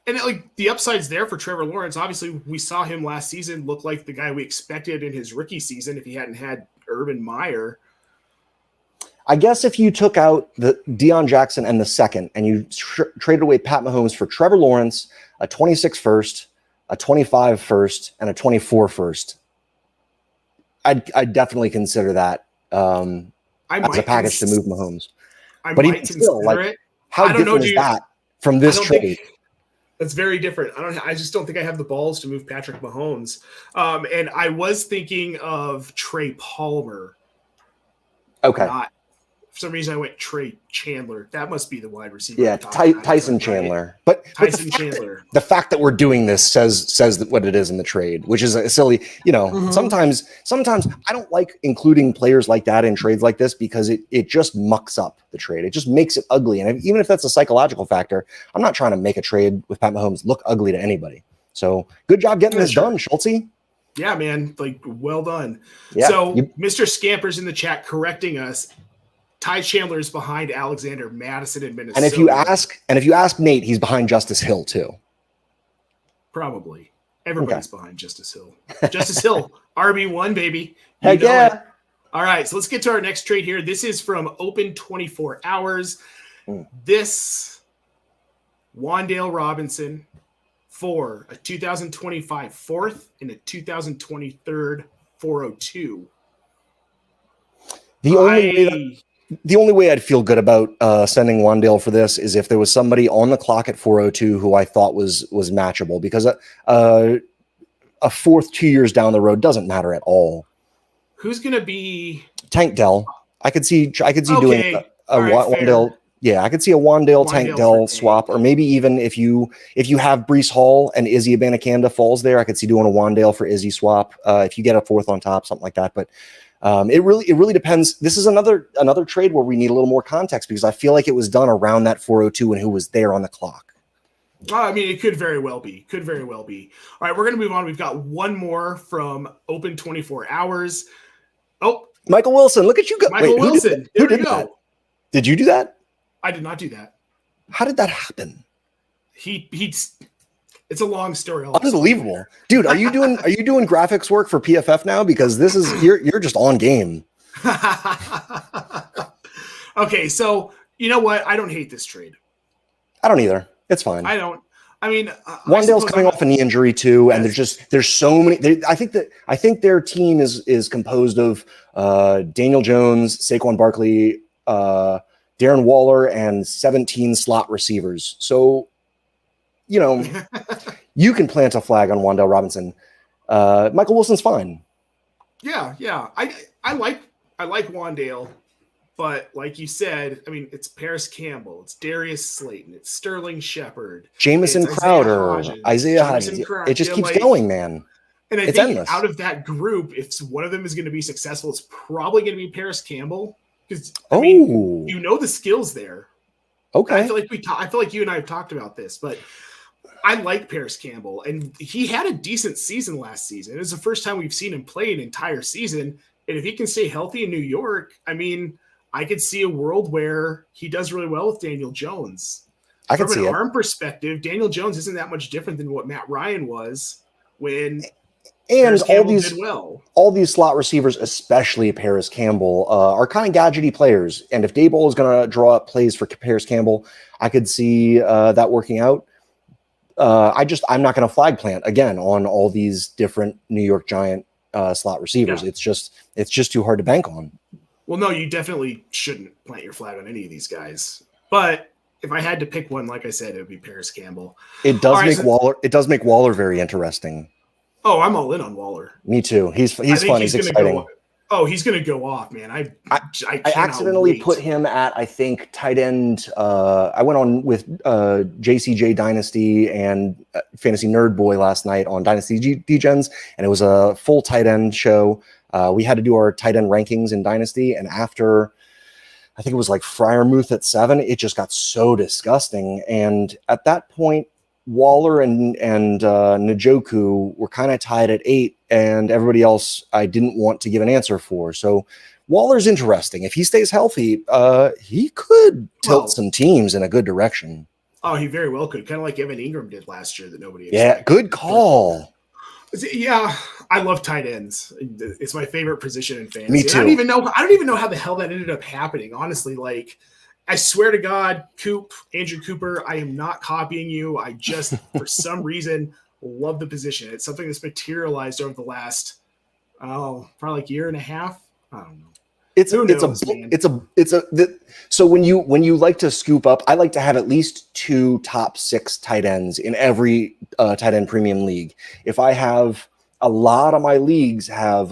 S1: And the upside's there for Trevor Lawrence. Obviously, we saw him last season look like the guy we expected in his rookie season if he hadn't had Urban Meyer.
S2: I guess if you took out the Deion Jackson and the second, and you traded away Pat Mahomes for Trevor Lawrence, a 26 first, a 25 first, and a 24 first, I'd definitely consider that as a package to move Mahomes. But even still, how different is that from this trade?
S1: That's very different. I just don't think I have the balls to move Patrick Mahomes. And I was thinking of Trey Palmer.
S2: Okay.
S1: For some reason, I went Trey Chandler. That must be the wide receiver.
S2: Yeah, Tyson Chandler. But
S1: Chandler.
S2: The fact that we're doing this says what it is in the trade, which is a silly. Sometimes I don't like including players like that in trades like this, because it just mucks up the trade. It just makes it ugly. And even if that's a psychological factor, I'm not trying to make a trade with Pat Mahomes look ugly to anybody. So good job getting this done, Schultz.
S1: Yeah, man. Well done.
S2: Yeah,
S1: so Mr. Scampers in the chat correcting us. Ty Chandler is behind Alexander Madison in Minnesota.
S2: And if you ask Nate, he's behind Justice Hill too.
S1: Probably. Everybody's behind Justice Hill. Justice Hill, RB1, baby.
S2: Heck yeah.
S1: All right, so let's get to our next trade here. This is from Open 24 Hours. This Wan'Dale Robinson for a 2025 fourth and a 2023 402.
S2: The only way I'd feel good about sending Wan'Dale for this is if there was somebody on the clock at 402 who I thought was matchable, because a fourth 2 years down the road doesn't matter at all.
S1: Who's going to be
S2: Tank Dell? I could see doing a Wan'Dale. Fair. Yeah, I could see a Wan'Dale Tank Dell swap, or maybe even if you have Breece Hall and Izzy Abanikanda falls there, I could see doing a Wan'Dale for Izzy swap. If you get a fourth on top, something like that, but. It really depends. This is another trade where we need a little more context, because I feel like it was done around that 402 and who was there on the clock.
S1: I mean, it could very well be. All right, we're going to move on. We've got one more from Open 24 Hours. Oh,
S2: Michael Wilson. Look at you go.
S1: Michael Wilson.
S2: Who did that? Did you do that?
S1: I did not do that.
S2: How did that happen?
S1: It's a long story.
S2: Unbelievable, dude. Are you doing graphics work for PFF now? Because this is you're just on game.
S1: Okay, so you know what? I don't hate this trade.
S2: I don't either. It's fine.
S1: I don't. I mean,
S2: Wandale's coming off a knee injury too,
S1: yes.
S2: and there's so many. I think their team is composed of Daniel Jones, Saquon Barkley, Darren Waller, and 17 slot receivers. So, you know, you can plant a flag on Wandale Robinson. Michael Wilson's fine.
S1: Yeah. I like Wandale. But like you said, I mean, it's Paris Campbell, it's Darius Slayton, it's Sterling Shepard,
S2: Jamison Crowder, Isaiah Hodgins. It just keeps going, man.
S1: And I think endless. Out of that group, if one of them is going to be successful, it's probably going to be Paris Campbell because I mean, you know the skills there.
S2: Okay,
S1: I feel like you and I have talked about this, but I like Paris Campbell, and he had a decent season last season. It was the first time we've seen him play an entire season, and if he can stay healthy in New York, I mean. I could see a world where he does really well with Daniel Jones. From an arm perspective, Daniel Jones isn't that much different than what Matt Ryan was when
S2: and
S1: all
S2: these slot receivers, especially Paris Campbell, are kind of gadgety players. And if Daboll is going to draw up plays for Paris Campbell, I could see that working out. I'm not going to flag plant again on all these different New York Giant slot receivers. Yeah. It's just too hard to bank on.
S1: Well, no, you definitely shouldn't plant your flag on any of these guys. But if I had to pick one, like I said, it would be Paris Campbell.
S2: It does make Waller very interesting.
S1: Oh, I'm all in on Waller.
S2: Me too. He's fun. He's exciting.
S1: He's going to go off, man. I
S2: accidentally put him at, I think, tight end. I went on with JCJ Dynasty and Fantasy Nerd Boy last night on Dynasty Degens, and it was a full tight end show. We had to do our tight end rankings in Dynasty, and after I think it was like Freiermuth at 7, it just got so disgusting. And at that point, Waller and Njoku were kind of tied at 8, and everybody else I didn't want to give an answer for. So Waller's interesting. If he stays healthy, he could tilt some teams in a good direction.
S1: Oh, he very well could, kind of like Evan Ingram did last year that nobody expected.
S2: Yeah, good call.
S1: Yeah, I love tight ends. It's my favorite position in fantasy.
S2: Me too.
S1: I don't even know how the hell that ended up happening. Honestly, like I swear to God, Andrew Cooper, I am not copying you. I just, for some reason, love the position. It's something that's materialized over the last, probably like year and a half. I don't know. So when you like to scoop up, I like to have at least 2 top 6 tight ends in every tight end premium league. If I have a lot of my leagues have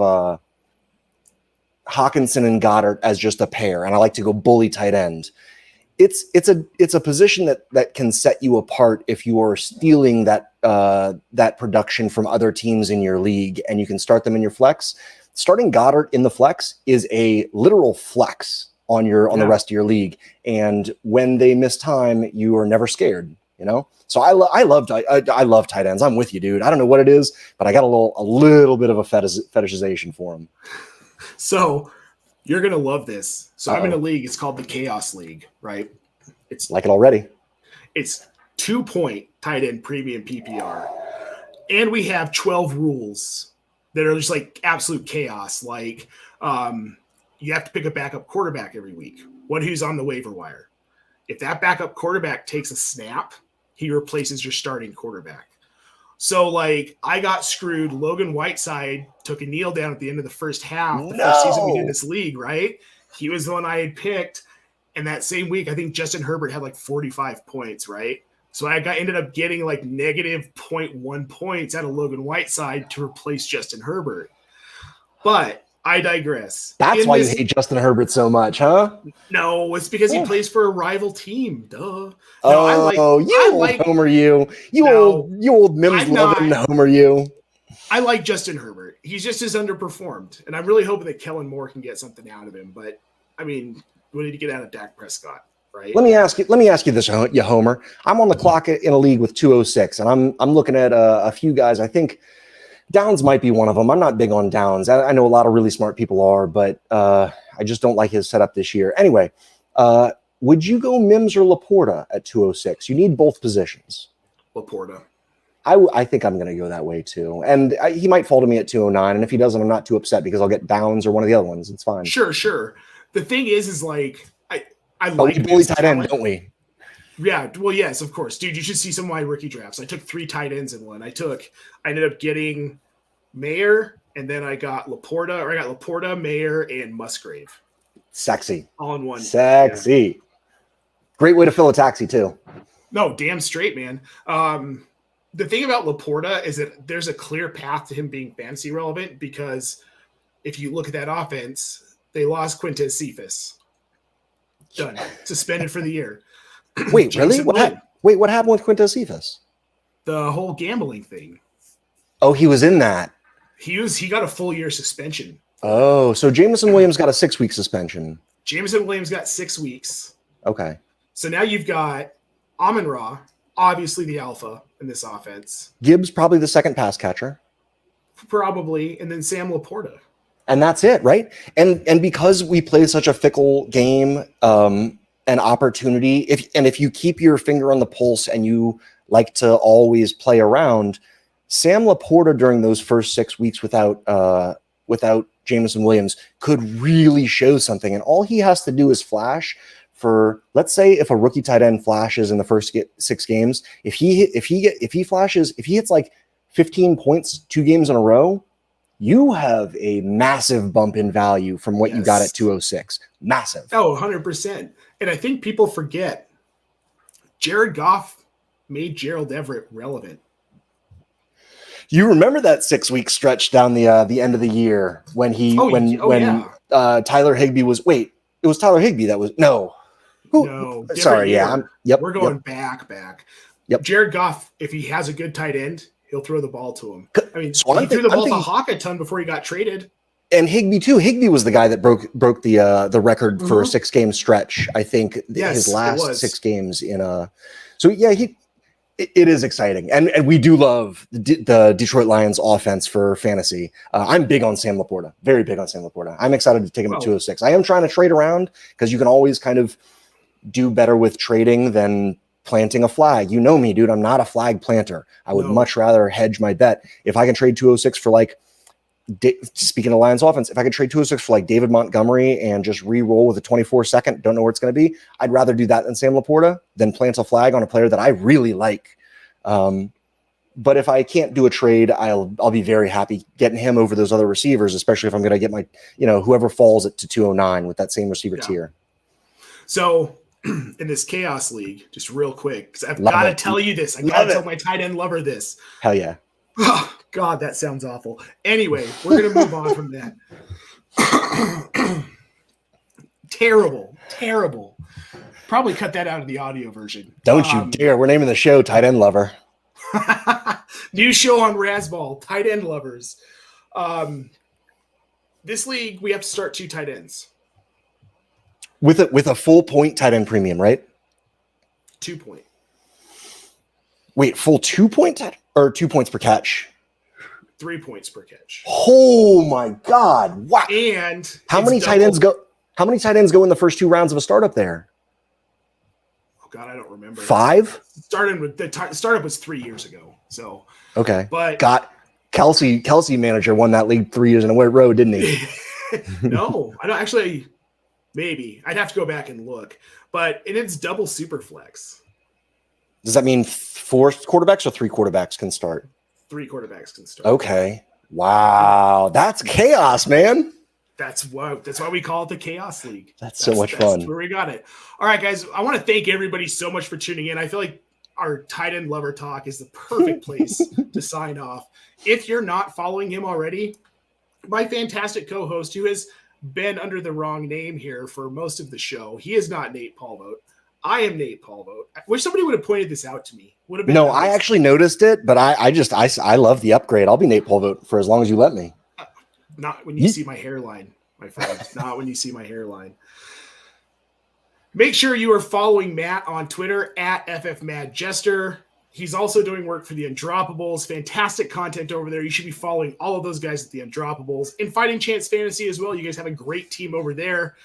S1: Hawkinson and Goddard as just a pair, and I like to go bully tight end. It's a position that can set you apart if you are stealing that production from other teams in your league, and you can start them in your flex. Starting Goddard in the flex is a literal flex on the rest of your league, and when they miss time, you are never scared. You know, so I love tight ends. I'm with you, dude. I don't know what it is, but I got a little bit of a fetishization for them. So you're gonna love this. So I'm in a league. It's called the Chaos League, right? It's
S2: like it already.
S1: It's 2-point tight end premium PPR, and we have 12 rules that are just like absolute chaos. Like you have to pick a backup quarterback every week. One who's on the waiver wire. If that backup quarterback takes a snap, he replaces your starting quarterback. So like I got screwed. Logan Whiteside took a kneel down at the end of the first half. The first season we did this league, right? He was the one I had picked. And that same week, I think Justin Herbert had like 45 points, right? So I ended up getting like negative 0.1 points out of Logan Whiteside to replace Justin Herbert. But I digress.
S2: That's why you hate Justin Herbert so much, huh?
S1: No, it's because he plays for a rival team. Duh. No,
S2: Homer, you old Mims loving Homer, you.
S1: I like Justin Herbert. He's just as underperformed, and I'm really hoping that Kellen Moore can get something out of him. But I mean, we need to get out of Dak Prescott. Right. Let me ask
S2: you this, you Homer. I'm on the clock in a league with 206, and I'm looking at a few guys. I think Downs might be one of them. I'm not big on Downs. I know a lot of really smart people are, but I just don't like his setup this year. Anyway, would you go Mims or Laporta at 206? You need both positions.
S1: Laporta.
S2: I think I'm going to go that way too. And he might fall to me at 209. And if he doesn't, I'm not too upset because I'll get Downs or one of the other ones. It's fine.
S1: Sure. The thing is like, I
S2: but
S1: like
S2: we bully tight end,
S1: talent.
S2: don't we?
S1: Yeah, well, yes, of course. Dude, you should see some of my rookie drafts. I took 3 tight ends in one. I ended up getting Mayer, and then I got Laporta, Mayer, and Musgrave.
S2: Sexy.
S1: All in one.
S2: Sexy. Yeah. Great way to fill a taxi, too.
S1: No, damn straight, man. The thing about Laporta is that there's a clear path to him being fantasy relevant because if you look at that offense, they lost Quintez Cephas. Done. Suspended for the year.
S2: Wait, really? What happened with Quintez Cephas?
S1: The whole gambling thing.
S2: Oh, he was in that.
S1: He got a full year suspension.
S2: Oh, so Jameson Williams got a 6-week suspension.
S1: Jameson Williams got 6 weeks.
S2: Okay.
S1: So now you've got Amon-Ra, obviously the alpha in this offense.
S2: Gibbs, probably the second pass catcher.
S1: Probably, and then Sam Laporta.
S2: And that's it, right? And because we play such a fickle game, an opportunity, if you keep your finger on the pulse and you like to always play around, Sam Laporta during those first 6 weeks without Jameson Williams could really show something. And all he has to do is flash for, let's say, if a rookie tight end flashes in the first 6 games, if he flashes, if he hits like 15 points 2 games in a row, you have a massive bump in value from what you got at 206. Massive.
S1: Oh, 100%. And I think people forget Jared Goff made Gerald Everett relevant.
S2: You remember that 6-week stretch down the end of the year when Tyler Higbee was it was Tyler Higbee that was sorry, yeah.
S1: We're going back.
S2: Yep.
S1: Jared Goff, if he has a good tight end, he'll throw the ball to him. I mean,
S2: so
S1: he threw the ball to Hawk a ton before he got traded.
S2: And Higbee too. Higbee was the guy that broke the record for a 6-game stretch. I think his last 6 games in a. So yeah, it is exciting, and we do love the Detroit Lions offense for fantasy. I'm big on Sam Laporta, very big on Sam Laporta. I'm excited to take him at 206. I am trying to trade around because you can always kind of do better with trading than planting a flag. You know me, dude. I'm not a flag planter. I would much rather hedge my bet. If I can trade 206 for speaking of Lions offense, if I could trade 206 for David Montgomery and just re-roll with a 24-second, don't know where it's going to be, I'd rather do that than Sam Laporta than plant a flag on a player that I really like. But if I can't do a trade, I'll be very happy getting him over those other receivers, especially if I'm going to get my, whoever falls to 209 with that same receiver tier.
S1: So in this chaos league, just real quick, because I've got to tell you this. I got to tell my tight end lover this.
S2: Hell yeah.
S1: Oh, God, that sounds awful. Anyway, we're going to move on from that. Terrible. Probably cut that out of the audio version.
S2: Don't you dare. We're naming the show Tight End Lover.
S1: New show on Razzball, Tight End Lovers. This league, we have to start 2 tight ends.
S2: With a full point tight end premium, right?
S1: 2 point.
S2: Wait, full 2 point or 2 points per catch?
S1: 3 points per catch.
S2: Oh my God! Wow.
S1: And
S2: how many tight ends go? How many tight ends go in the first 2 rounds of a startup there?
S1: Oh God, I don't remember.
S2: 5.
S1: Starting with the startup was 3 years ago. So
S2: okay,
S1: but
S2: Kelsey manager won that league 3 years in a row, didn't he?
S1: No, I don't actually. Maybe I'd have to go back and look, but it's double super flex.
S2: Does that mean 4 quarterbacks or 3 quarterbacks can start?
S1: 3 quarterbacks can start.
S2: Okay. Wow. That's chaos, man.
S1: That's why we call it the Chaos League.
S2: That's so much fun.
S1: That's where we got it. All right, guys. I want to thank everybody so much for tuning in. I feel like our tight end lover talk is the perfect place to sign off. If you're not following him already, my fantastic co-host who has been under the wrong name here for most of the show. He is not Nate Paulvote. I am Nate Paulvote. I wish somebody would have pointed this out to me. Would have been nice.
S2: I actually noticed it, but I love the upgrade. I'll be Nate Paulvote for as long as you let me.
S1: Not when you see my hairline, my friend. Not when you see my hairline. Make sure you are following Matt on Twitter at FFMadJester. He's also doing work for the Undroppables. Fantastic content over there. You should be following all of those guys at the Undroppables. And Fighting Chance Fantasy as well. You guys have a great team over there.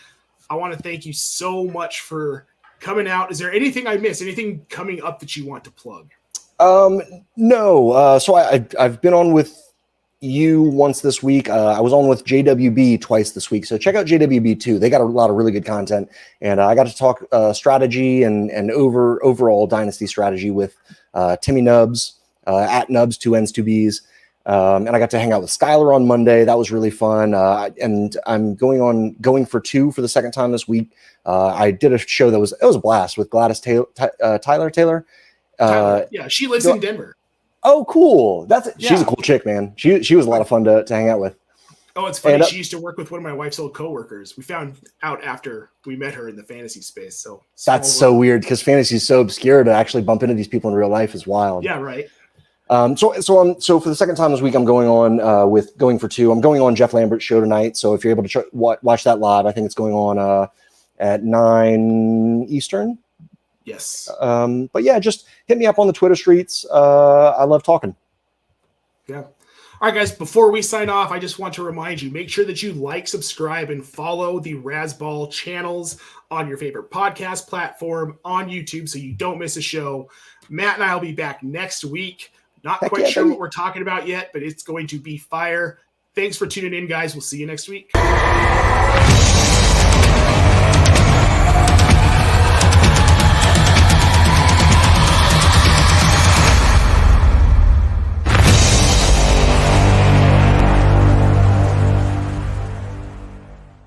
S1: I want to thank you so much for coming out. Is there anything I missed? Anything coming up that you want to plug?
S2: No. So I've been on with you once this week. I was on with JWB twice this week. So check out JWB too. They got a lot of really good content, and I got to talk strategy and overall Dynasty strategy with Timmy Nubs at Nubs, 2 N's 2 B's. And I got to hang out with Skylar on Monday. That was really fun. And I'm going for 2 for the second time this week. I did a show it was a blast with Gladys Taylor.
S1: Yeah, she lives in Denver.
S2: Oh, cool. She's a cool chick, man. She was a lot of fun to hang out with.
S1: Oh, it's funny. She used to work with one of my wife's old coworkers. We found out after we met her in the fantasy space. So
S2: that's so weird because fantasy is so obscure. To actually bump into these people in real life is wild.
S1: Yeah, right.
S2: So for the second time this week, I'm going on with going for 2. I'm going on Jeff Lambert's show tonight. So if you're able to watch that live, I think it's going on at 9 Eastern.
S1: Yes.
S2: But yeah, just hit me up on the Twitter streets. I love talking.
S1: Yeah. All right, guys, before we sign off, I just want to remind you, make sure that you like, subscribe, and follow the Razzball channels on your favorite podcast platform on YouTube so you don't miss a show. Matt and I will be back next week. Not quite sure what we're talking about yet, but it's going to be fire. Thanks for tuning in, guys. We'll see you next week.